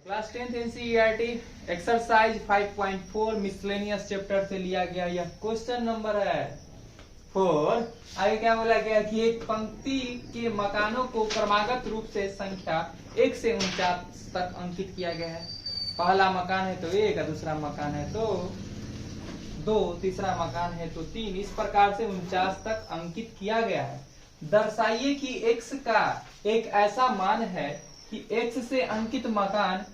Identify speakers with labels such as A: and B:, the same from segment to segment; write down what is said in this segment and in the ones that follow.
A: Class 10th NCERT exercise 5.4 miscellaneous chapter से लिया गया यह क्वेश्चन नंबर है 4। आगे क्या बोला गया कि एक पंक्ति के मकानों को क्रमागत रूप से संख्या 1 से 49 तक अंकित किया गया है। पहला मकान है तो 1, दूसरा मकान है तो 2, तीसरा मकान है तो 3, इस प्रकार से 49 तक अंकित किया गया है। दर्शाइए कि x का एक ऐसा मान है कि x से अंकित मकान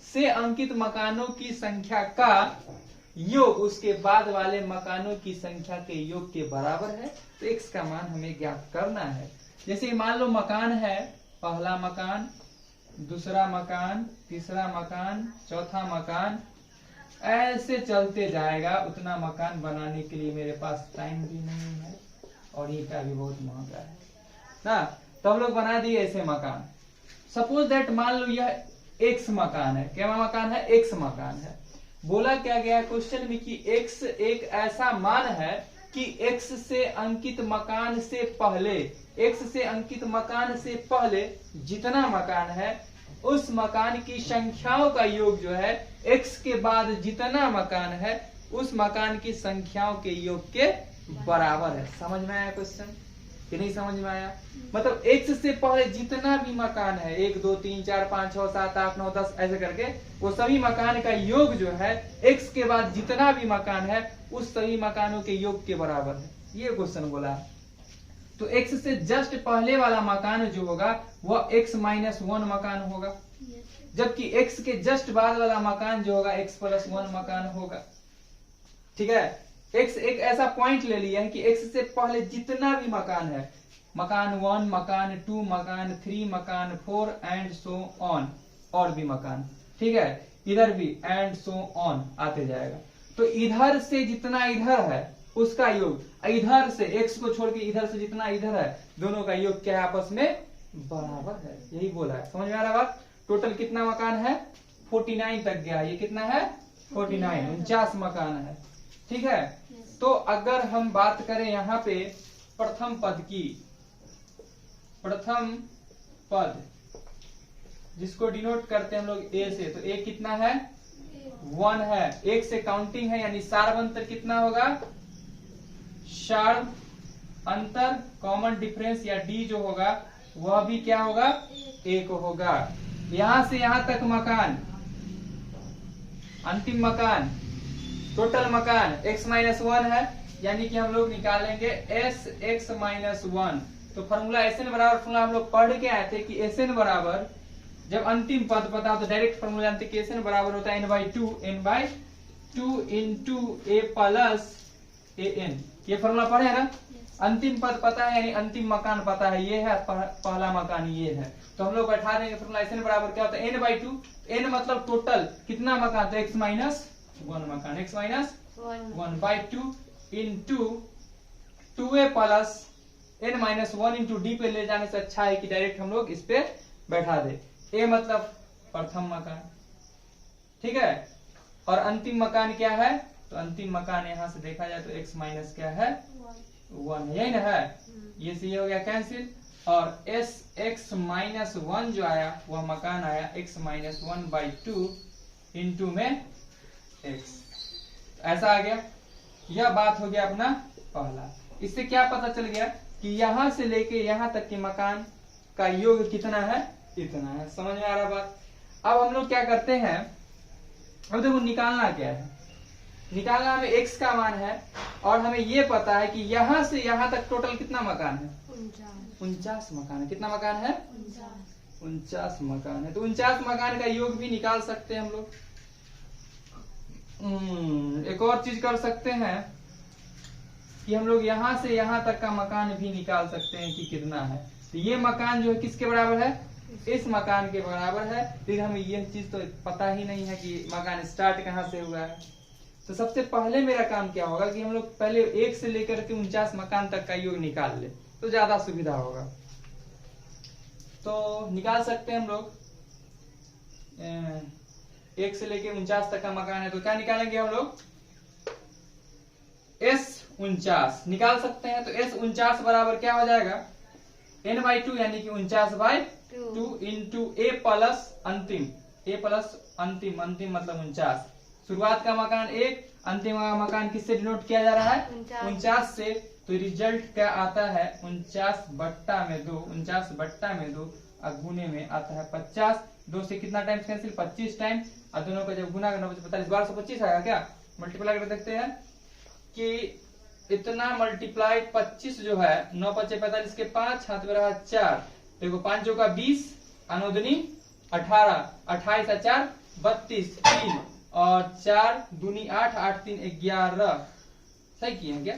A: से अंकित मकानों की संख्या का योग उसके बाद वाले मकानों की संख्या के योग के बराबर है। तो x का मान हमें ज्ञात करना है। जैसे मान लो मकान है, पहला मकान, दूसरा मकान, तीसरा मकान, चौथा मकान, ऐसे चलते जाएगा। उतना मकान बनाने के लिए मेरे पास टाइम भी नहीं है और ईंटा भी बहुत महंगा है ना। तो हम लोग बना दिए ऐसे मकान। सपोज दैट मान लो यह x मकान है। क्या मकान है? x मकान है। बोला क्या गया क्वेश्चन में कि x एक ऐसा मान है कि x से अंकित मकान से पहले जितना मकान है उस मकान की संख्याओं का योग जो है x के बाद जितना मकान है उस मकान की संख्याओं के योग के बराबर है। समझ में आया क्वेश्चन कि नहीं समझ में आया? मतलब x से पहले जितना भी मकान है 1 2 3 4 5 6 7 8 9 10 ऐसे करके वो सभी मकान का योग जो है x के बाद जितना भी मकान है उस सभी मकानों के योग के बराबर है। ये क्वेश्चन बोला है। तो x से जस्ट पहले वाला मकान जो होगा वह x - 1 मकान होगा, जबकि x के जस्ट बाद वाला मकान जो होगा x + 1 मकान होगा। ठीक है, x एक ऐसा पॉइंट ले लिया है कि x से पहले जितना भी मकान है, मकान 1, मकान 2, मकान 3, मकान 4 एंड सो ऑन, और भी मकान, ठीक है, इधर भी एंड सो ऑन आते जाएगा। तो इधर से जितना इधर है उसका योग, इधर से x को छोड़ के इधर से जितना इधर है दोनों का योग क्या है? आपस में बराबर है। यही बोला है। समझ में आ रहा बात? टोटल कितना मकान है? 49 तक गया। ये कितना है? 49, 49 मकान है। ठीक है। तो अगर हम बात करें यहाँ पे प्रथम पद की, प्रथम पद जिसको डिनोट करते हैं हम लोग a से, तो a कितना है? 1 है। 1 से काउंटिंग है, यानी सार्वंतर कितना होगा? सार्व अंतर कॉमन डिफरेंस या d जो होगा वह भी क्या होगा? 1 होगा। यहां से यहां तक मकान, अंतिम मकान, टोटल मकान x - 1 है, यानी कि हम लोग निकालेंगे sx - 1। तो फॉर्मूला Sn बराबर फॉर्मूला हम लोग पढ़ के आए थे कि Sn बराबर, जब अंतिम पद पता हो तो डायरेक्ट फॉर्मूला जानते कि Sn बराबर होता है n/2 into a plus an। ये फॉर्मूला पढ़े है ना? अंतिम पद पता है यानी अंतिम मकान पता है, ये है पहला मकान, ये है। तो हम लोग बैठा देंगे फॉर्मूला Sn बराबर क्या होता है? n/2। n मतलब टोटल कितना मकान? तो x - 1 मकान, x - 1/2 into 2a plus n - 1 into d पे ले जाने से अच्छा है कि डायरेक्ट हम लोग इस पे बैठा दे। a मतलब प्रथम मकान, ठीक है, और अंतिम मकान क्या है? तो अंतिम मकान यहां से देखा जाए तो x माइनस क्या है? 1 है, यही ना है। ये से ये हो गया कैंसिल, और x - 1 जो आया वह मकान आया x - 1/2 इंटू में x। ऐसा आ गया। यह बात हो गया अपना पहला। इससे क्या पता चल गया कि यहां से लेके यहां तक के मकान का योग कितना है? इतना है। समझ में आ रहा बात? अब हम लोग क्या करते हैं, अब देखो निकालना क्या है। निकालना हमें x का मान है और हमें ये पता है कि यहां से यहां तक टोटल कितना मकान है? 49 मकान है। कितना मकान है? 49 मकान है। तो 49 मकान का योग भी निकाल सकते हैं हम लोग। एक और चीज कर सकते हैं कि हम लोग यहां से यहां तक का मकान भी निकाल सकते हैं कि कितना है। तो ये मकान जो है किसके बराबर है? इस मकान के बराबर है। लेकिन हमें यह चीज तो पता ही नहीं है कि मकान स्टार्ट कहां से हुआ है। तो सबसे पहले मेरा काम क्या होगा कि हम लोग पहले 1 से लेकर के 49 मकान तक का योग निकाल ले, तो ज्यादा सुविधा होगा। तो निकाल सकते हैं हम लोग। 1 से लेके 49 तक का मकान है तो क्या निकालेंगे हम लोग? s49 निकाल सकते हैं। तो s49 बराबर क्या हो जाएगा? n/2 यानी कि 49/2 2 इंटू ए प्लस अंतिम, ए प्लस अंतिम, अंतिम मतलब 49। शुरुआत का मकान 1, अंतिम का मकान किससे डिनोट किया जा रहा है? 49 से। तो रिजल्ट क्या आता है? 49/2, 49/2 और गुने में आता है 50। 2 से कितना टाइम्स कैंसिल? 25 टाइम। और दोनों का जब गुना करना 45, 1225 आएगा क्या? मल्टीप्लाई कर देखते हैं कि इतना मल्टीप्लाई 25 जो है 9 5 45 के 5 हाथ में रहा 4, देखो 5 का 20, अनुदनी 18, 28 और 4 32, 3 और 4 दूनी 8, 8 3 11। सही किए क्या?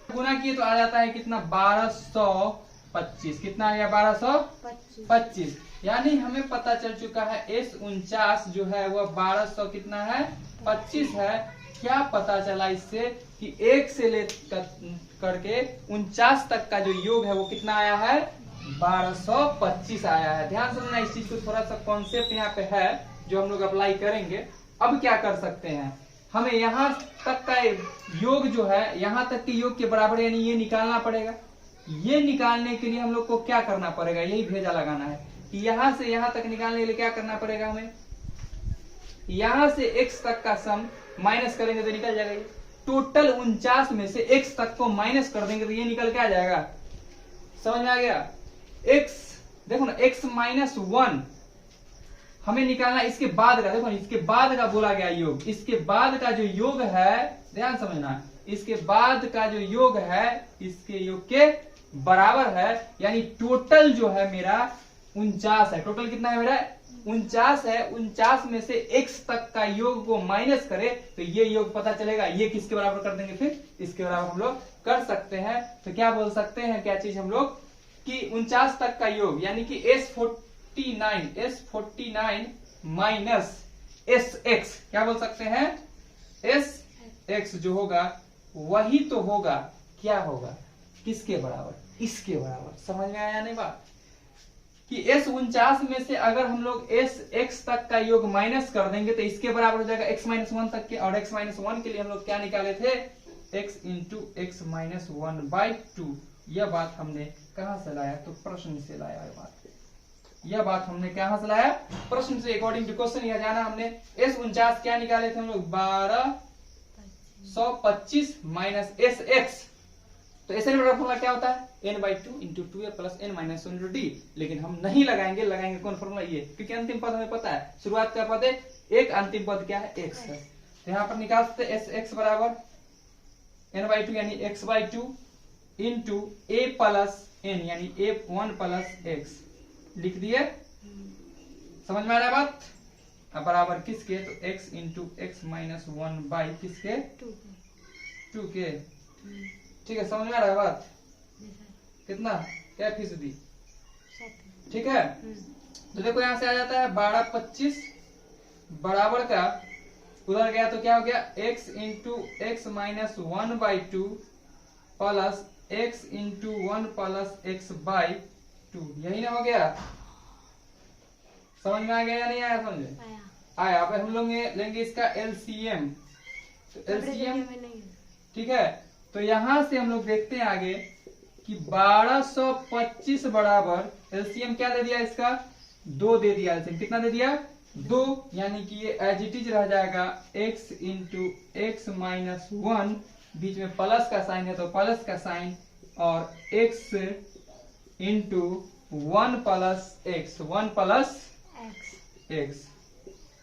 A: गुना किए तो आ जाता है कितना? 1225। कितना आ गया? 1225। यानी हमें पता चल चुका है S49 जो है वह 1200 कितना है? 25 है। क्या पता चला इससे कि 1 से लेकर करके 49 तक का जो योग है वो कितना आया है? 1225 आया है। ध्यान से सुनना, इस चीज को थोड़ा सा कॉन्सेप्ट यहाँ पे है जो हम लोग अप्लाई करेंगे। अब क्या कर सकते हैं, हमें यहाँ तक का योग जो है, यहाँ तक के योग के बराबर यानी ये निकालना पड़ेगा। ये निकालने के लिए हम लोग को क्या करना पड़ेगा? यही भेजा लगाना है कि यहाँ से यहाँ तक निकालने के लिए क्या करना पड़ेगा हमें? यहाँ से x तक का सम माइनस करेंगे तो निकल जाएगा। टोटल 49 में से x तक को माइनस कर देंगे तो ये निकल के आ जाएगा। समझ में आ गया? x देखो ना, x-1 हमें निकालना इसके बाद का। देखो इसके बाद का बोला गया योग, इसके बाद का जो योग है, ध्यान समझना, इसके बाद का जो योग है इसके योग के बराबर है। यानी टोटल जो है मेरा 49 है। टोटल कितना है मेरा? 49 है। 49 में से x तक का योग को माइनस करे तो ये योग पता चलेगा। ये किसके बराबर कर देंगे? फिर इसके बराबर हम लोग कर सकते हैं। तो क्या बोल सकते हैं, क्या चीज हम लोग कि 49 तक का योग यानी कि S49 माइनस SX, क्या बोल सकते हैं? SX जो होगा वही तो होगा, क्या होगा? किसके बराबर? इसके बराबर। समझ में आया नहीं बात? कि S49 में से अगर हम लोग SX तक का योग माइनस कर देंगे तो इसके बराबर हो जाएगा x-1 तक के। और x-1 के लिए हम लोग क्या निकाले थे? x into x-1/2। यह बात हमने कहां से लाया? तो प्रश्न से लाया है बात। यह बात हमने कहां से लाया? प्रश्न से। अकॉर्डिंग टू क्वेश्चन यह जाना हमने। S49 क्या निकाले थे हम लोग? 1225 माइनस SX। तो SN बराबर फॉर्मूला क्या होता है? n/2 into 2a plus n-1 d। लेकिन हम नहीं लगाएंगे, लगाएंगे कौन फॉर्मूला? ये, क्योंकि अंतिम पद हमें पता है। शुरुआत का पद है 1, अंतिम पद क्या है? x है। तो यहाँ पर निकाल सकते SX बराबर n/2 यानी x/2 into a plus n यानी a1 प्लस x। लिख दिए? समझ में आ रहा है बात? अब बराबर किसके? तो x इंटू x-1 बाई किसके? 2 के। ठीक है, समझ में आ रहा है बात? कितना? क्या फीसदी? ठीक है। तो देखो यहां से आ जाता है 1225 बराबर का उधर गया तो क्या हो गया? x into x-1/2 plus x into 1 plus x/2। यही ना हो गया? समझ में आ गया या नहीं आया? समझ आया। अब हम लोग लेंगे इसका LCM। तो LCM ठीक है। तो यहां से हम लोग देखते हैं आगे कि 1225 बराबर LCM क्या दे दिया इसका? 2 दे दिया। LCM कितना दे दिया? 2। यानी कि ये एज इट इज रह जाएगा x इंटू x-1, बीच में प्लस का साइन है तो प्लस का साइन, और x into 1 plus x, 1 plus x।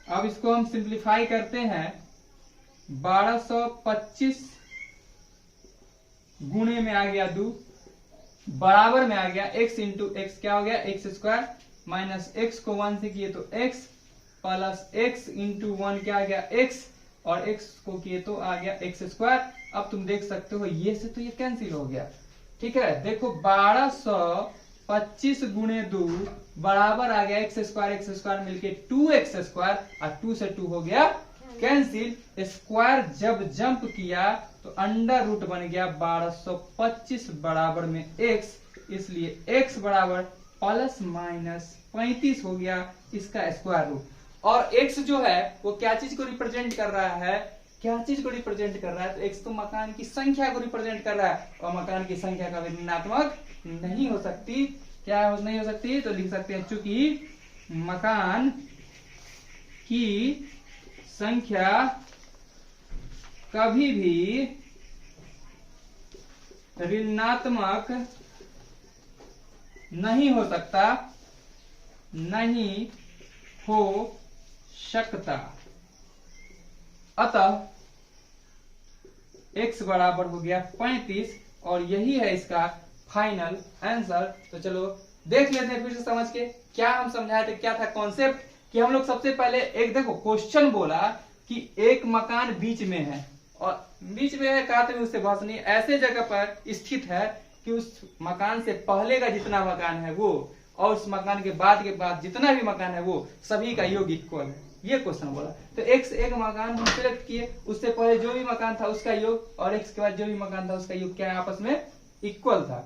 A: अब इसको हम सिंप्लीफाई करते हैं। 1225 गुणे में आ गया 2, बराबर में आ गया x इंटू x, क्या हो गया? x² माइनस x को 1 से किए तो x प्लस x इंटू 1 क्या आ गया? x, और x को किए तो आ गया x²। अब तुम देख सकते हो ये से तो ये कैंसिल हो गया। ठीक है, देखो 1225 गुणे 2 बराबर आ गया x² मिलके 2x², और 2 से 2 हो गया कैंसिल। स्क्वायर जब जंप किया तो अंडर रूट बन गया 1225 बराबर में x, इसलिए x बराबर प्लस माइनस 35 हो गया इसका स्क्वायर रूट। और x जो है वो क्या चीज को रिप्रेजेंट कर रहा है? क्या चीज को रिप्रेजेंट कर रहा है? तो x तो मकान की संख्या को रिप्रेजेंट कर रहा है, और मकान की संख्या कभी ऋणात्मक नहीं हो सकती। क्या नहीं हो सकती, तो लिख सकते हैं चूंकि मकान की संख्या कभी भी ऋणात्मक नहीं हो सकता, नहीं हो सकता, अतः x बराबर हो गया 35 और यही है इसका फाइनल आंसर। तो चलो देख लेते हैं फिर से समझ के क्या हम समझाए थे, क्या था कॉन्सेप्ट, कि हम लोग सबसे पहले एक देखो क्वेश्चन बोला कि एक मकान बीच में है, और बीच में है कहा तो उससे बहस नहीं, ऐसे जगह पर स्थित है कि उस मकान से पहले का जितना मकान है वो और उस मकान के बाद जितना भी मकान है वो सभी का योग इक्वल है, ये क्वेश्चन बोला। तो x एक मकान हम सिलेक्ट किए, उससे पहले जो भी मकान था उसका योग और x के बाद जो भी मकान था उसका योग क्या आपस में इक्वल था।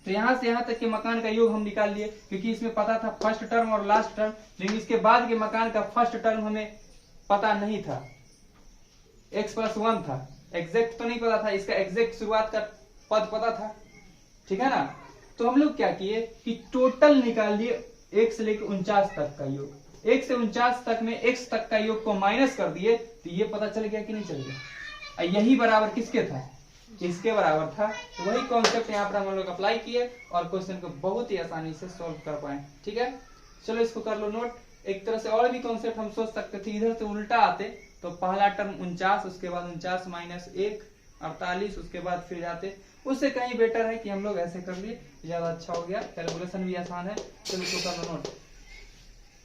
A: तो यहां से यहां तक के मकान का योग हम निकाल लिए, क्योंकि इसमें पता था फर्स्ट टर्म और लास्ट टर्म, लेकिन इसके बाद के मकान का फर्स्ट टर्म हमें पता नहीं था, x+1 था, एग्जैक्ट तो नहीं पता था, इसका एग्जैक्ट शुरुआत का पद पता था, ठीक है ना। तो हम लोग क्या किए कि टोटल निकाल लिए 1 से लेकर 49 तक का योग, 1 से 49 तक में x तक का योग को माइनस कर दिए, तो ये पता चल गया कि नहीं चल गया, यही बराबर किसके था, इसके बराबर था। तो वही कॉन्सेप्ट यहाँ पर हम लोग अप्लाई किए और क्वेश्चन को बहुत ही आसानी से सॉल्व कर पाए, ठीक है। चलो इसको कर लो नोट। एक तरह से और भी कॉन्सेप्ट हम सोच सकते थे, इधर से उल्टा आते तो पहला टर्म 49, उसके बाद 49 - 1 48, उसके बाद फिर जाते, उससे कहीं बेटर है कि हम लोग ऐसे कर लिए, ज्यादा अच्छा हो गया, कैलकुलेशन भी आसान है। चलो इसको कर लो नोट।